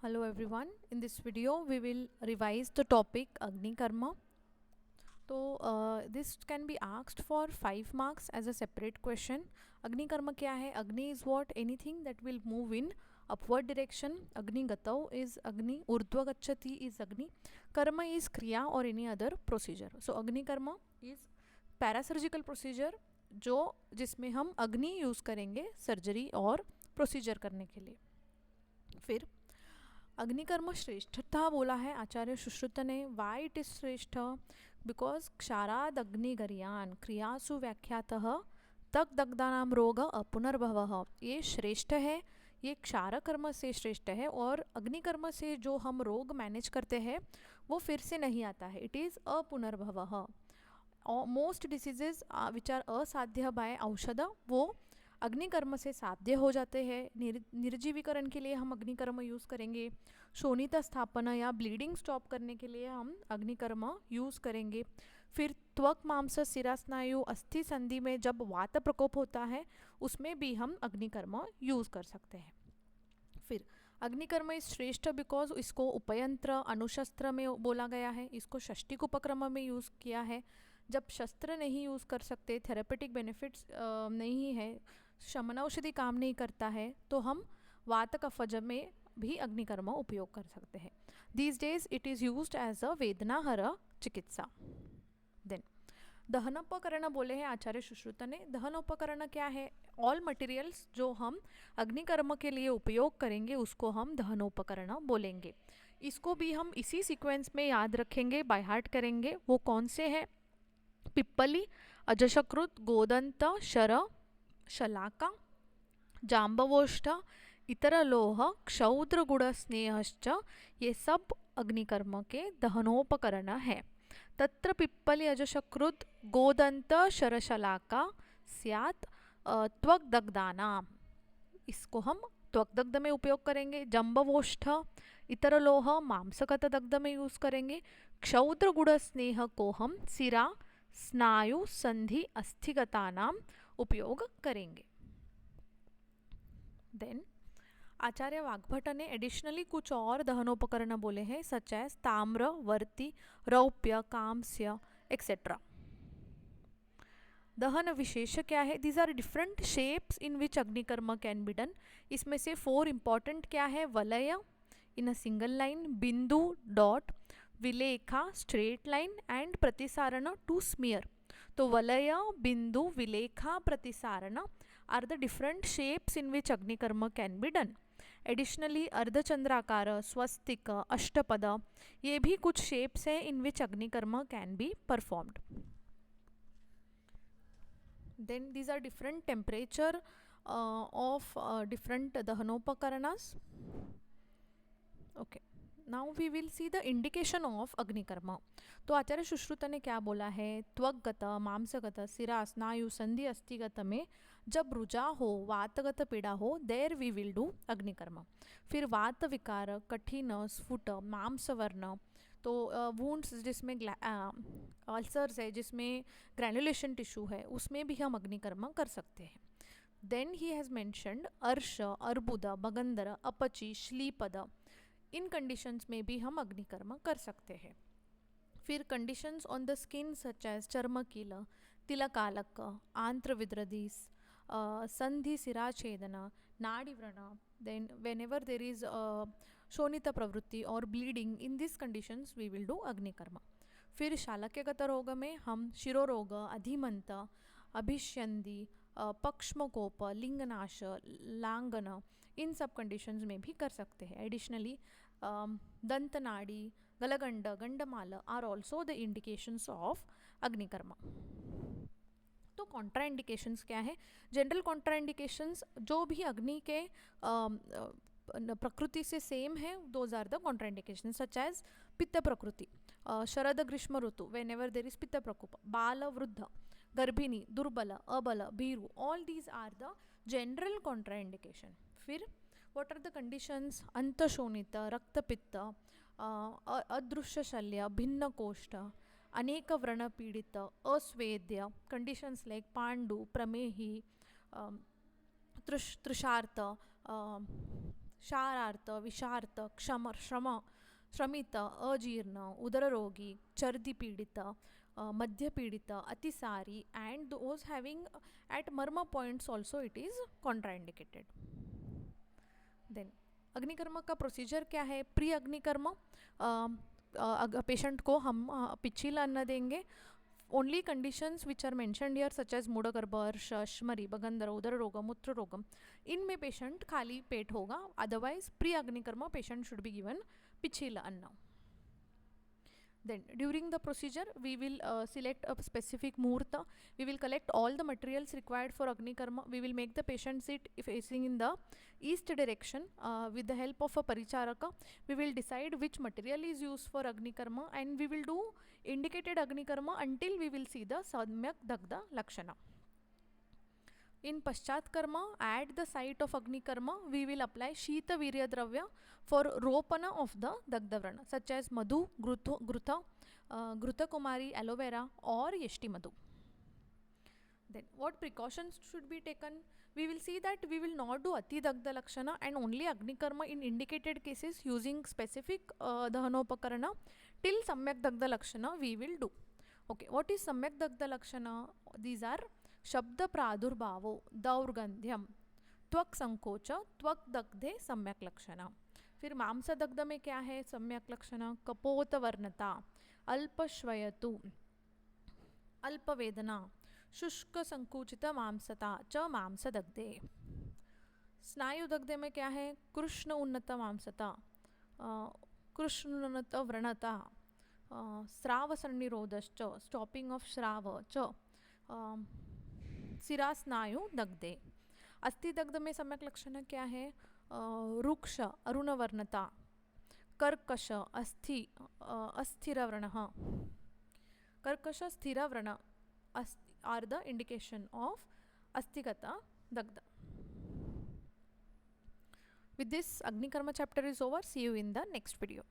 Hello everyone. In this video we will revise the topic Agni Karma. So this can be asked for 5 marks as a separate question. Agni Karma क्या है? Agni is what? Anything that will move in upward direction. Agni Gatau is Agni. Urdhva Gacchati is Agni. Karma is Kriya or any other procedure. So Agni Karma is parasurgical procedure जो जिसमें हम अग्नि use करेंगे surgery और procedure करने के लिए. फिर अग्निकर्म श्रेष्ठता बोला है आचार्य सुश्रुत ने. वाई इट इज श्रेष्ठ? बिकॉज क्षाराद अग्निगर्यान क्रियासु व्याख्यातः तक दग्धानाम रोग अपुनर्भव. ये श्रेष्ठ है, ये क्षार कर्म से श्रेष्ठ है और अग्निकर्म से जो हम रोग मैनेज करते हैं वो फिर से नहीं आता है. इट इज़ अपुनर्भव. मोस्ट डिसीजेज विच आर असाध्य बाय औषध वो अग्निकर्म से साध्य हो जाते हैं. निर्जीवीकरण के लिए हम अग्निकर्म यूज़ करेंगे. शोणित स्थापना या ब्लीडिंग स्टॉप करने के लिए हम अग्निकर्म यूज़ करेंगे. फिर त्वक मांस सिरा स्नायु अस्थि संधि में जब वात प्रकोप होता है उसमें भी हम अग्निकर्म यूज़ कर सकते हैं. फिर अग्निकर्म इज श्रेष्ठ बिकॉज इसको उपयंत्र अनुशस्त्र में बोला गया है. इसको षष्टिक उपक्रम में यूज़ किया है. जब शस्त्र नहीं यूज़ कर सकते, थेरेपेटिक बेनिफिट्स नहीं है, शमन औषधि काम नहीं करता है, तो हम वात कफज में भी अग्निकर्म उपयोग कर सकते हैं. These days it is used as a वेदनाहर चिकित्सा. देन दहनोपकरण बोले हैं आचार्य सुश्रुत ने. दहनोपकरण क्या है? ऑल मटेरियल्स जो हम अग्निकर्म के लिए उपयोग करेंगे उसको हम दहनोपकरण बोलेंगे. इसको भी हम इसी सीक्वेंस में याद रखेंगे, बाय हार्ट करेंगे. वो कौन से हैं? पिप्पली, अजशकृत, गोदंत, शर, शलाका, जाम्बवोष्ठ, इतर लोह, क्षौद्र गुण स्नेहश्च, ये सब अग्निकर्म के दहनोपकरण है. तत्र पिप्पली अजशकृत गोदंत शरशलाका स्यात् त्वक दग्धानाम, इसको हम त्वक दग्ध में उपयोग करेंगे. जम्बवोष्ठ इतर लोह मांसगत दग्ध में यूज करेंगे. क्षौद्र गुण स्नेह को हम सिरा स्नायु संधि अस्थिगता नाम उपयोग करेंगे. देन आचार्य वाग्भट ने एडिशनली कुछ और दहनोपकरण बोले हैं सच एज ताम्र, वर्ती, रौप्य, कांस्य एक्सेट्रा. दहन विशेष क्या है? These are different shapes in which अग्निकर्म कैन बी डन. इसमें से 4 इंपॉर्टेंट क्या है? वलय इन अ सिंगल लाइन, बिंदु डॉट, विलेखा स्ट्रेट लाइन एंड प्रतिसारण टू स्मियर. तो वलय, बिंदु, विलेखा, प्रतिसारण are the different shapes in which अग्निकर्म कैन बी डन. एडिशनली अर्धचंद्राकार, स्वस्तिक, अष्टपद, ये भी कुछ शेप्स हैं इन विच अग्निकर्म can be performed. Then these are different temperature of different dahanopakaranas. Okay, now we will see the indication of अग्निकर्म. तो आचार्य सुश्रुत ने क्या बोला है? त्वगगत, मांसगत, सिरा स्नायु संधि अस्थिगत में जब रुजा हो, वातगत पीड़ा हो, देर वी विल डू अग्निकर्म. फिर वात विकार, कठिन, स्फुट, मांसवर्ण, तो वुंड्स जिसमें अल्सर्स है, जिसमें ग्रैनुलेशन टिश्यू है, उसमें भी हम अग्निकर्म कर सकते हैं. देन ही हैज़ मेंशन्ड अर्श, अर्बुद, बगंदर, अपची, श्लीपद, इन कंडीशंस में भी हम अग्निकर्म कर सकते हैं. फिर conditions on the skin such as चर्मकील, तिलकालक, आंत्रविद्रदीस, संधि सिराछेदन, नाड़ीव्रण. देन whenever there is शोणित प्रवृत्ति और bleeding, in this conditions we will do अग्निकर्म. फिर शालक्यगत रोग में हम शिरोरोग, अधिमंत, अभिष्यंदी, पक्ष्मकोप, लिंगनाश, लांगन, इन सब कंडीशंस में भी कर सकते हैं. एडिशनली दंतनाड़ी, गलगंड, गंडमाल are also the indications of अग्निकर्म. तो कॉन्ट्रा इंडिकेशंस क्या है? जनरल कॉन्ट्रा इंडिकेशंस जो भी अग्नि के प्रकृति से सेम है, those are the contraindications such as पित्त प्रकृति, शरद ग्रीष्म ऋतु, वेन एवर देर इज पित्त प्रकोप, बाल वृद्ध, गर्भिणी, दुर्बल, अबल, भीरु, all these are the general contraindication. फिर व्हाट आर द कंडीशंस? अंतशोणित, रक्तपित्त, अदृश्य शल्य, भिन्न कोष्ठ, अनेक व्रण पीड़ित, अस्वेद्य, कंडीशंस लाइक पांडु, प्रमेही, तृषार्त, क्षारार्त, विषार्त, श्रम, श्रमित, अजीर्ण, उदररोगी, चर्दी पीडित, मध्य पीडित, अतिसारी, and those having at मर्म points also it is contraindicated. Then अग्निकर्म का प्रोसीजर क्या है? प्री अग्निकर्म, पेशेंट को हम पिच्छिला अन्न देंगे. Only conditions which are mentioned here such as मूढ़गर्भ, श्मरी, बगंधर, उदर रोगम, मूत्र रोगम, इनमें पेशेंट खाली पेट होगा. अदरवाइज प्री अग्निकर्म पेशेंट शुड बी गिवन पिच्छिला अन्न. Then during the procedure we will select a specific muhurta. We will collect all the materials required for Agni Karma. We will make the patient sit facing in the east direction with the help of a paricharaka. We will decide which material is used for Agni Karma, and we will do indicated Agni Karma until we will see the Samyak Dagda Lakshana. In Paschat Karma, at the site of Agni Karma, we will apply Shita Virya Dravya for ropana of the Dagda Vrana, such as Madhu, Gruta, Gruta Kumari, aloe vera, or Yeshti Madhu. Then, what precautions should be taken? We will see that we will not do Ati Dagda Lakshana and only Agni Karma in indicated cases using specific Dahanopakarana. Till Samyak Dagda Lakshana, we will do. Okay, what is Samyak Dagda Lakshana? These are शब्द प्रादुर्भावो, दौर्गंध्यम, त्वक संकोच, त्वक दग्धे सम्यक लक्षण. फिर मांस दग्ध में क्या है सम्यक लक्षण? कपोत वर्णता, अल्पश्वयतु, अल्पवेदना, शुष्क संकुचित मांसता च मांस दग्धे. स्नायु दग्धे में क्या है? कृष्ण उन्नत मांसता, कृष्ण उन्नत व्रणता, स्राव सन्निरोधश्च, स्टॉपिंग ऑफ श्राव च, सिरा स्नायु दग्धे. अस्थि दग्ध में सम्यक लक्षण क्या है? रुक्ष अरुणवर्णता, कर्कश अस्थि अस्थिर व्रण, कर्कश स्थिर व्रण आर द इंडिकेशन ऑफ अस्थिगता दग्ध. With this, Agni Karma chapter is over. See you in the next video.